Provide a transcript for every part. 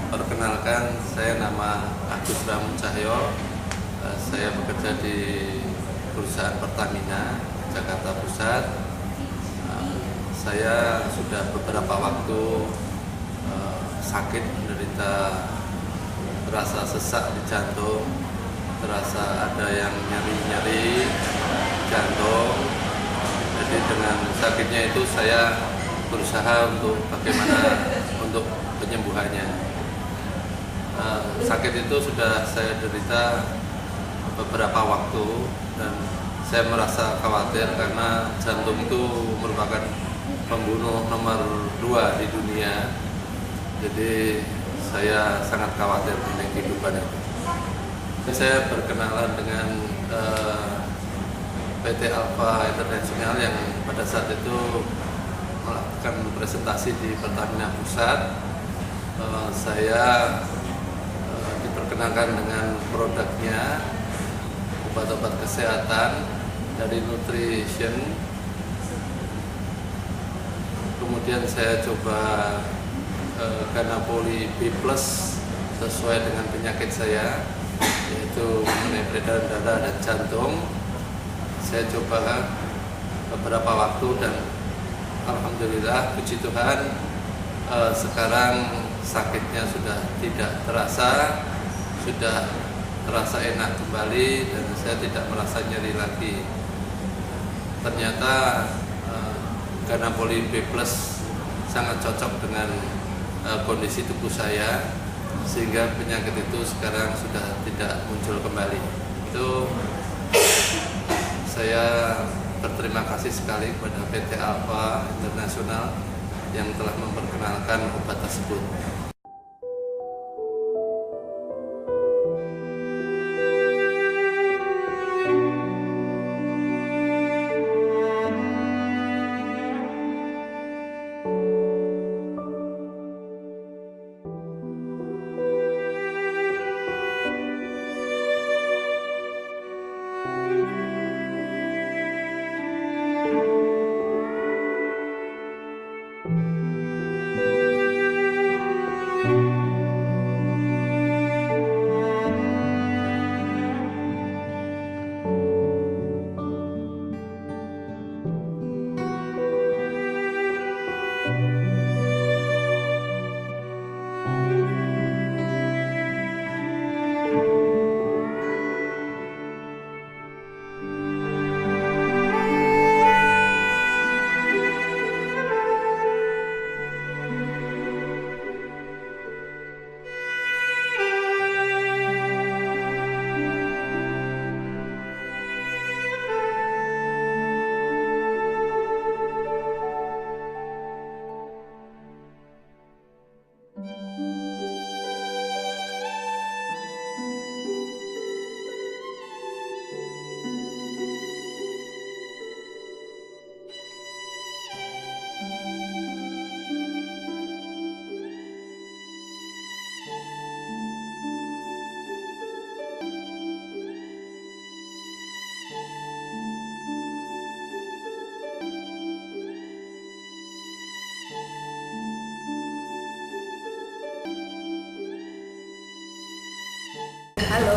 Perkenalkan, saya nama Agus Ramu Cahyo. Saya bekerja di perusahaan Pertamina Jakarta Pusat. Saya sudah beberapa waktu sakit, menderita terasa sesak di jantung, terasa ada yang nyeri-nyeri jantung. Jadi dengan sakitnya itu saya berusaha untuk bagaimana untuk penyembuhannya. Sakit itu sudah saya derita beberapa waktu dan saya merasa khawatir karena jantung itu merupakan pembunuh nomor 2 di dunia. Jadi saya sangat khawatir tentang kehidupan itu. Saya berkenalan dengan PT Alfa International yang pada saat itu melakukan presentasi di Pertamina Pusat. Saya diperkenalkan dengan produknya, obat-obat kesehatan dari nutrition. Kemudian saya coba Ganapoli B+ sesuai dengan penyakit saya, yaitu mengenai peredaran darah dan jantung. Saya coba beberapa waktu dan alhamdulillah, puji Tuhan, sekarang sakitnya sudah tidak terasa, sudah terasa enak kembali dan saya tidak merasa nyeri lagi. Ternyata Ganapoli B+ sangat cocok dengan kondisi tubuh saya, sehingga penyakit itu sekarang sudah tidak muncul kembali. Itu saya berterima kasih sekali kepada PT Alfa International yang telah memperkenalkan obat tersebut.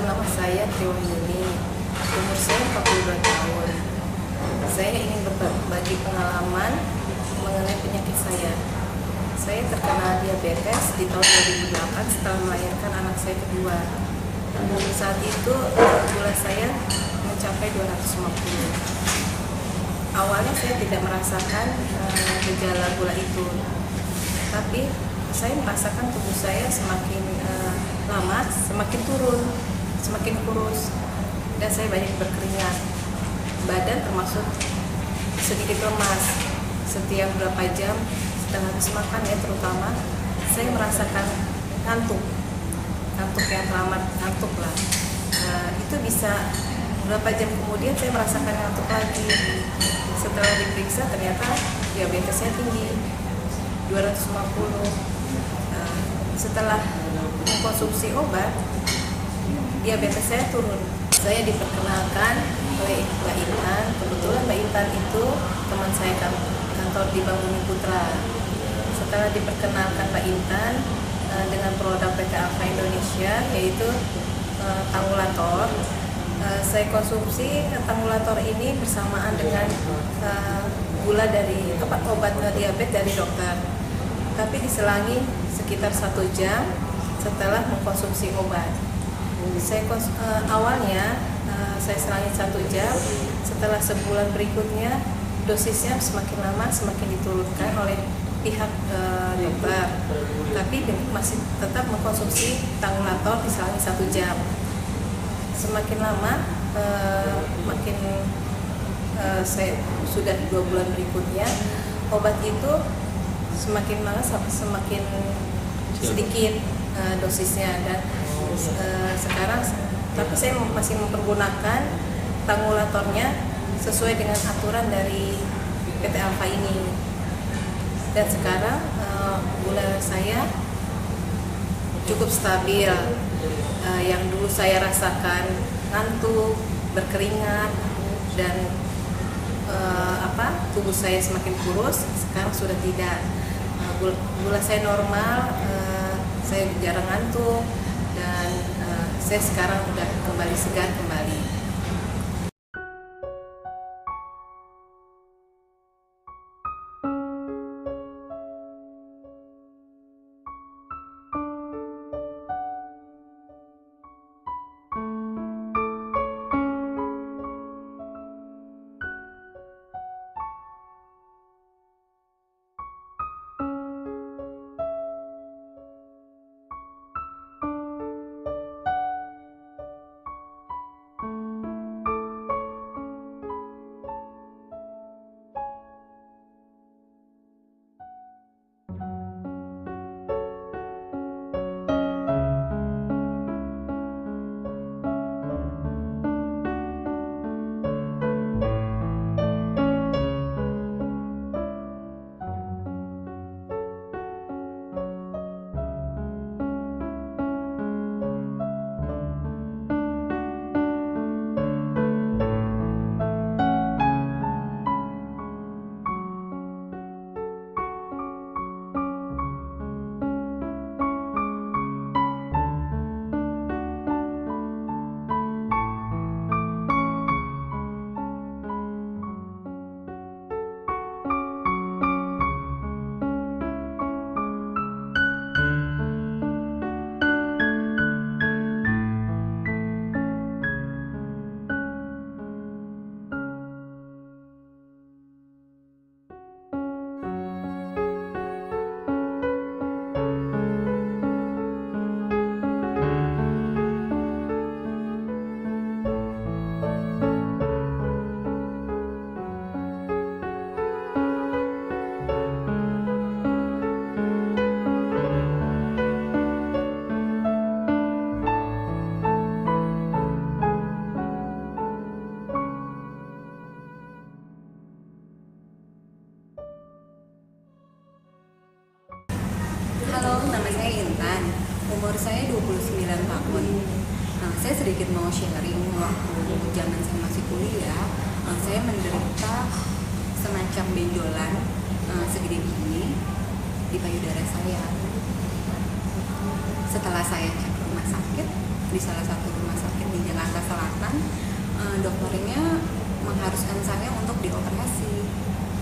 nama saya Triwayuni, umur saya 42 tahun. Saya ingin berbagi pengalaman mengenai penyakit saya. Saya terkena diabetes di tahun 2008 setelah melahirkan anak saya kedua. Saat itu gula saya mencapai 250. Awalnya saya tidak merasakan gejala gula itu, tapi saya merasakan tubuh saya semakin lama semakin turun, semakin kurus, dan saya banyak berkeringat. Badan termasuk sedikit lemas. Setiap berapa jam setelah habis makan ya terutama, saya merasakan ngantuk yang teramat ngantuk lah. Itu bisa berapa jam kemudian saya merasakan ngantuk lagi. Setelah diperiksa ternyata diabetesnya tinggi 250. Setelah mengkonsumsi obat, diabetes saya turun. Saya diperkenalkan oleh Mbak Intan. Kebetulan Mbak Intan itu teman saya kantor di Bank Bumi Putra. Setelah diperkenalkan Mbak Intan dengan produk PT Alpha Indonesia, yaitu Tangulator, saya konsumsi Tangulator ini bersamaan dengan gula dari obat diabetes dari dokter. Tapi diselangi sekitar 1 jam setelah mengkonsumsi obat. Awalnya saya selangi 1 jam, setelah sebulan berikutnya dosisnya semakin lama semakin diturunkan oleh pihak dokter, tapi masih tetap mengkonsumsi Tangulator diselangi 1 jam. Semakin lama saya sudah 2 bulan berikutnya obat itu semakin lama semakin sedikit dosisnya, dan sekarang tapi saya masih mempergunakan Tangulatornya sesuai dengan aturan dari PT Alpha ini, dan sekarang gula saya cukup stabil. Yang dulu saya rasakan ngantuk, berkeringat, dan tubuh saya semakin kurus, sekarang sudah tidak. Gula saya normal, saya jarang ngantuk, dan saya sekarang udah kembali segar kembali. Halo, nama saya Intan. Umur saya 29 tahun. Saya sedikit mau sharing waktu zaman saya masih kuliah. Saya menderita semacam benjolan segede gini di payudara saya. Setelah saya cek rumah sakit, di salah satu rumah sakit keadaan dokternya mengharuskan saya untuk dioperasi,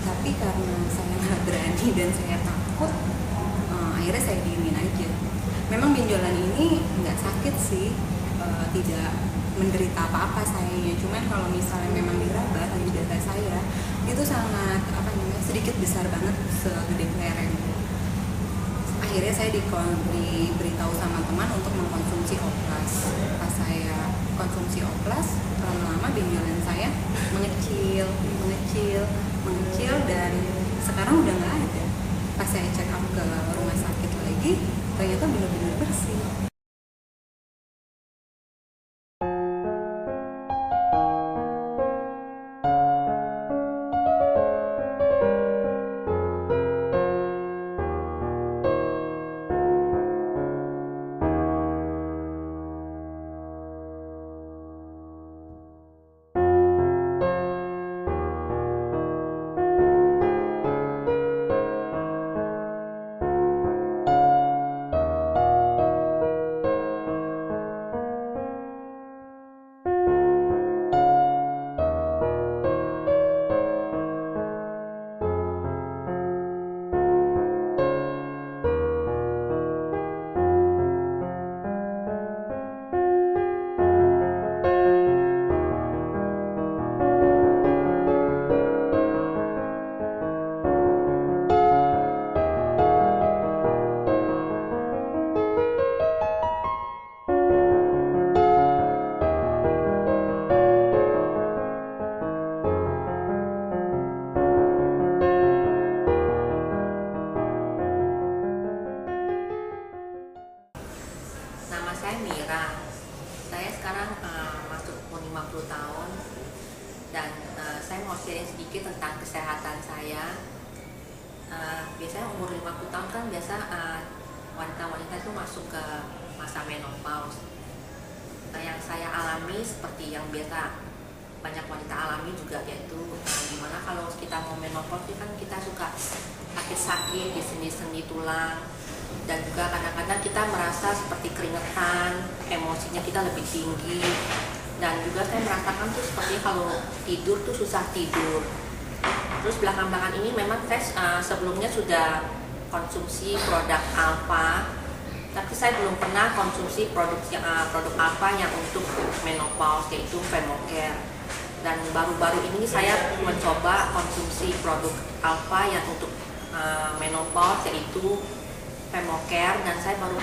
tapi karena saya nggak berani dan saya takut, akhirnya saya diemin aja. Memang benjolan ini nggak sakit sih, tidak menderita apa-apa sayanya, cuman kalau misalnya memang diraba di dada saya itu sangat sedikit besar banget, segede kelereng. Akhirnya saya diberitahu sama teman untuk mengkonsumsi oplas. Pas saya konsumsi oplas, lama-lama benjolan saya mengecil dan sekarang udah nggak ada. Pas saya check up ke rumah sakit lagi, ternyata benar-benar bersih. Nama saya Mira. Saya sekarang masuk umur 50 tahun dan saya mau sharing sedikit tentang kesehatan saya. Biasanya umur 50 tahun kan biasa wanita-wanita itu masuk ke masa menopause. Yang saya alami seperti yang biasa banyak wanita alami juga, yaitu dimana kalau kita mau menopause kan kita suka sakit-sakit di sendi-sendi tulang, dan juga kadang-kadang kita merasa seperti keringetan, emosinya kita lebih tinggi, dan juga saya merasakan tuh seperti kalau tidur tuh susah tidur. Terus belakangan ini memang saya sebelumnya sudah konsumsi produk Alpha, tapi saya belum pernah konsumsi produk Alpha yang untuk menopause, yaitu Femocare. Dan baru-baru ini saya mencoba konsumsi produk Alpha yang untuk menopause, yaitu Femocare, dan saya baru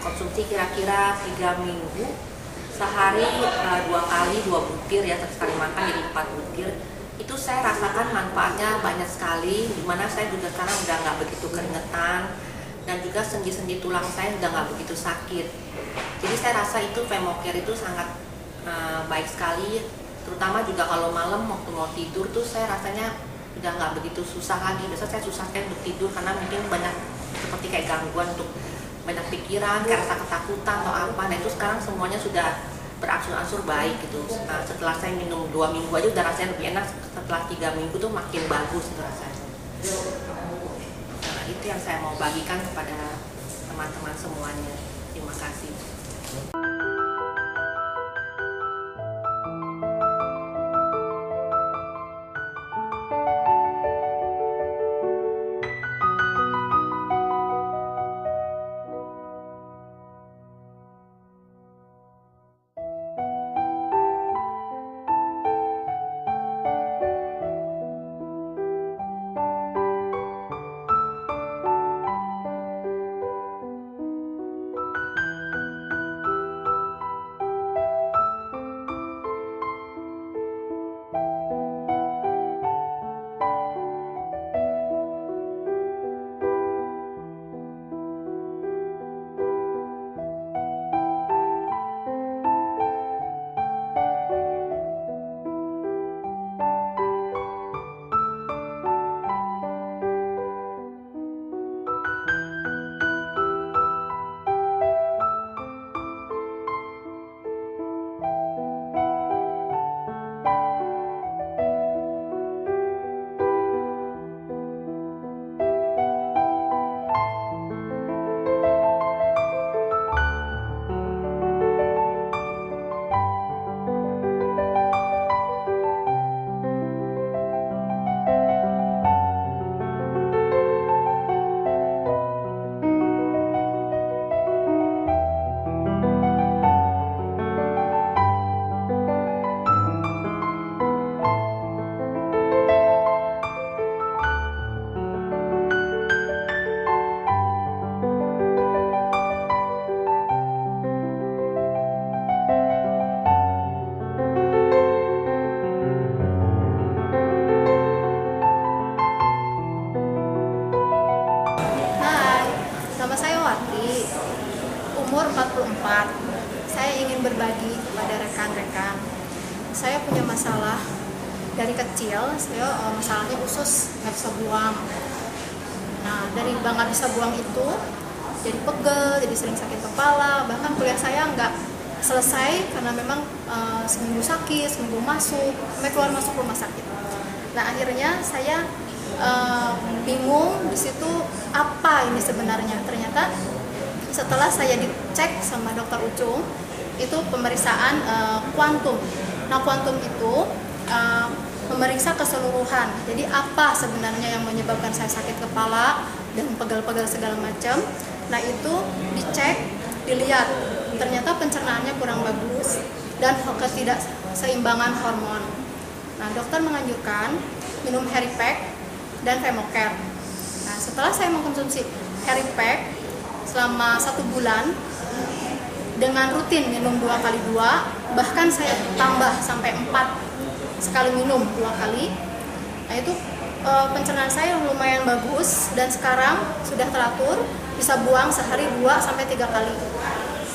konsumsi kira-kira 3 minggu, sehari 2 kali 2 butir ya, sekali makan jadi 4 butir. Itu saya rasakan manfaatnya banyak sekali, dimana saya juga sekarang udah nggak begitu keringetan, dan juga sendi-sendi tulang saya udah nggak begitu sakit. Jadi saya rasa itu Femocare itu sangat baik sekali, terutama juga kalau malam waktu mau tidur tuh saya rasanya udah nggak begitu susah lagi. Biasanya saya susah sekali untuk tidur karena mungkin banyak seperti kayak gangguan untuk banyak pikiran, kayak rasa ketakutan atau apa. Nah itu sekarang semuanya sudah berangsur-angsur baik gitu. Setelah saya minum 2 minggu aja udah rasanya lebih enak. Setelah 3 minggu tuh makin bagus itu rasanya. Nah, itu yang saya mau bagikan kepada teman-teman semuanya. Terima kasih. saya ingin berbagi kepada rekan-rekan. Saya punya masalah dari kecil, saya masalahnya usus nggak bisa buang. Nah, dari nggak bisa buang itu jadi pegel, jadi sering sakit kepala, bahkan kuliah saya nggak selesai karena memang seminggu sakit, seminggu masuk, sampai keluar masuk rumah sakit. Nah, akhirnya saya bingung di situ apa ini sebenarnya. Ternyata setelah saya dicek sama dokter Ucung, itu pemeriksaan kuantum. Nah, kuantum itu memeriksa keseluruhan. Jadi apa sebenarnya yang menyebabkan saya sakit kepala dan pegel-pegel segala macam. Nah, itu dicek, dilihat. Ternyata pencernaannya kurang bagus dan ketidakseimbangan hormon. Nah, dokter menganjurkan minum Heripack dan Femocare. Nah, setelah saya mengkonsumsi Heripack selama 1 bulan dengan rutin minum 2 kali 2, bahkan saya tambah sampai 4 sekali minum 2 kali. Nah, itu pencernaan saya lumayan bagus dan sekarang sudah teratur, bisa buang sehari 2-3 kali.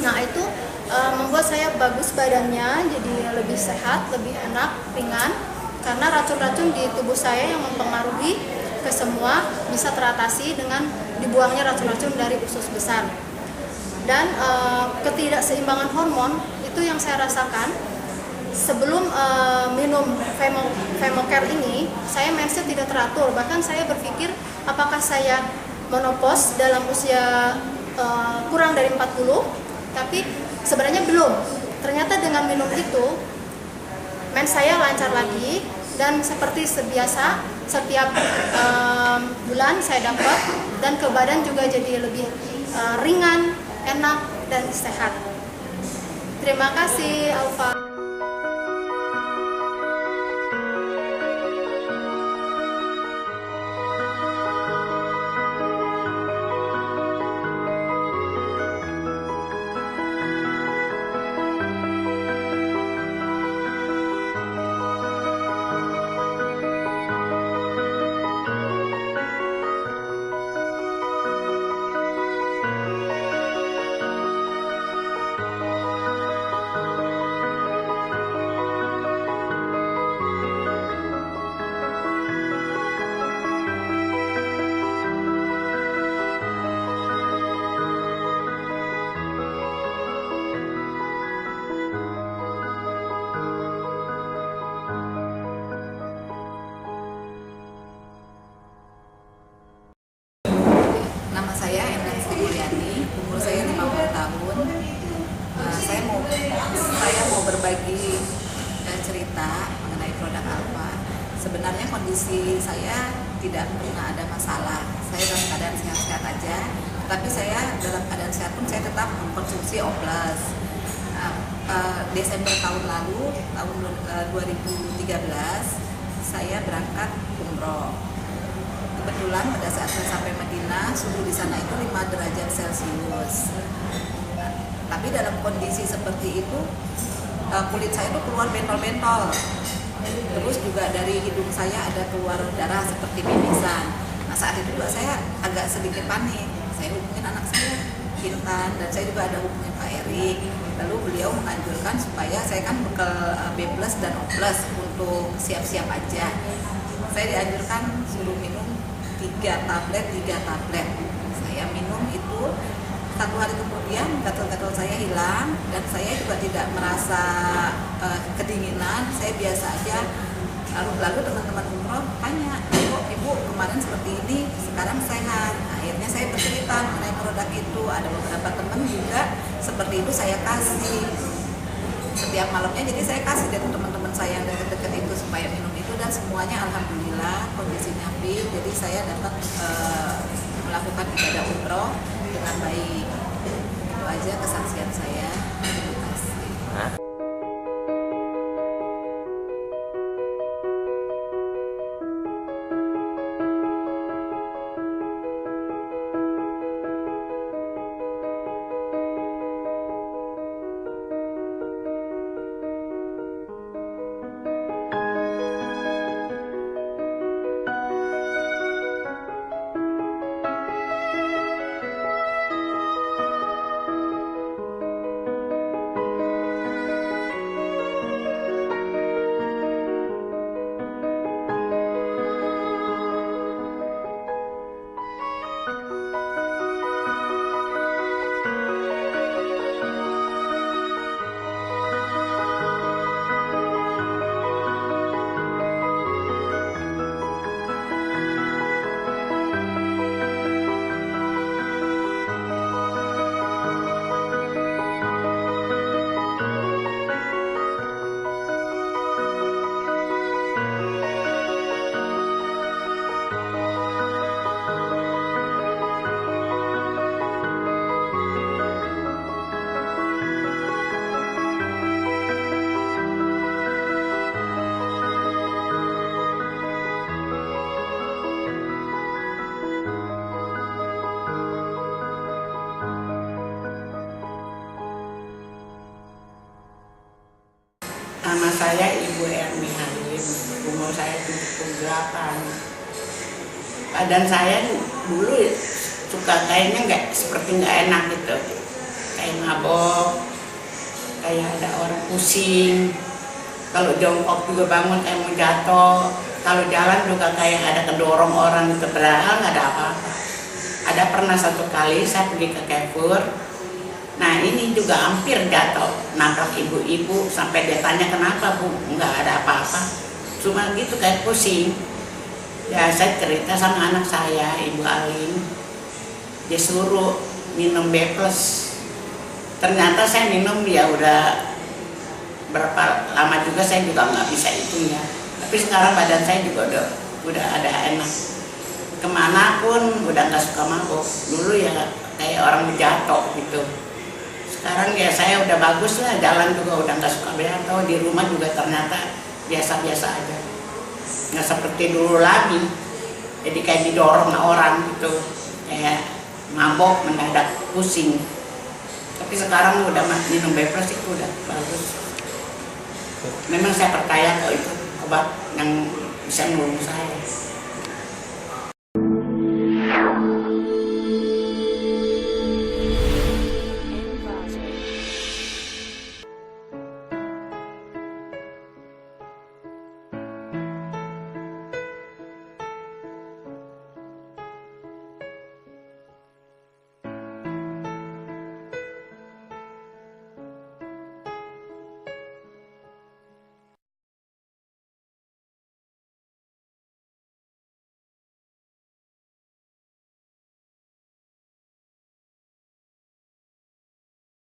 Nah, itu membuat saya bagus badannya, jadi lebih sehat, lebih enak, ringan, karena racun-racun di tubuh saya yang mempengaruhi ke semua bisa teratasi dengan dibuangnya racun-racun dari usus besar. Dan ketidakseimbangan hormon itu yang saya rasakan sebelum minum Femocare ini. Saya mensnya tidak teratur, bahkan saya berpikir apakah saya menopause dalam usia kurang dari 40, tapi sebenarnya belum. Ternyata dengan minum itu mens saya lancar lagi dan seperti sebiasa setiap bulan saya dapat, dan ke badan juga jadi lebih ringan, enak, dan sehat. Terima kasih, Alfa. Nama saya Endang Sri Mulyani, umur saya 50 tahun. Saya mau berbagi cerita mengenai produk Alfa. Sebenarnya kondisi saya tidak pernah ada masalah. Saya dalam keadaan sehat-sehat aja. Tapi saya dalam keadaan sehat pun saya tetap mengkonsumsi Oplas. Desember tahun lalu, tahun 2013, saya berangkat umroh. Kebetulan pada saat saya sampai Madinah, suhu di sana itu 5 derajat Celcius. Tapi dalam kondisi seperti itu, kulit saya itu keluar bentol-bentol. Terus juga dari hidung saya ada keluar darah seperti mimisan. Nah, saat itu juga saya agak sedikit panik. Saya hubungin anak saya, Intan, dan saya juga ada hubungin Pak Erik. Lalu beliau menganjurkan supaya saya kan bekal B+ dan O+ untuk siap-siap aja. Saya dianjurkan suruh minum 3 tablet. Saya minum itu, 1 hari kemudian gatal-gatal saya hilang dan saya juga tidak merasa kedinginan. Saya biasa aja. Lalu teman-teman umroh tanya, kok ibu kemarin seperti ini, sekarang sehat. Akhirnya saya bercerita mengenai produk itu. Ada beberapa teman juga seperti itu saya kasih setiap malamnya. Jadi saya kasih dari teman-teman saya yang dekat-dekat itu supaya minum itu, dan semuanya alhamdulillah kondisinya fit. Jadi saya dapat melakukan ibadah umroh dengan baik. Itu aja kesaksian saya. Terima kasih. Nama saya Ibu Ermi Halim, umur saya 78. Badan saya dulu suka kayaknya nggak enak gitu, kayak mabok, kayak ada orang pusing. Kalau jongkok juga bangun kayak mau jatuh, kalau jalan juga kayak ada kedorong orang gitu, padahal nggak ada apa-apa. Ada pernah satu kali saya pergi ke Kefur, nah ini juga hampir jatuh, nabrak ibu-ibu sampai dia tanya kenapa Bu, nggak ada apa-apa, cuma gitu kayak pusing. Ya saya cerita sama anak saya, Ibu Alim, dia suruh minum B+. Ternyata saya minum ya udah berapa lama juga saya juga nggak bisa itunya. Tapi sekarang badan saya juga udah ada enak. Kemana pun udah nggak suka mabuk. Dulu ya kayak orang jatuh gitu. Sekarang ya saya udah bagus lah, jalan juga udah nggak suka jatuh. Di rumah juga ternyata biasa-biasa aja. Nggak seperti dulu lagi. Jadi kayak didorong orang gitu. Kayak mabok mendadak pusing. Tapi sekarang udah minum B+ itu udah bagus. Memang saya percaya kok itu obat yang bisa menolong saya.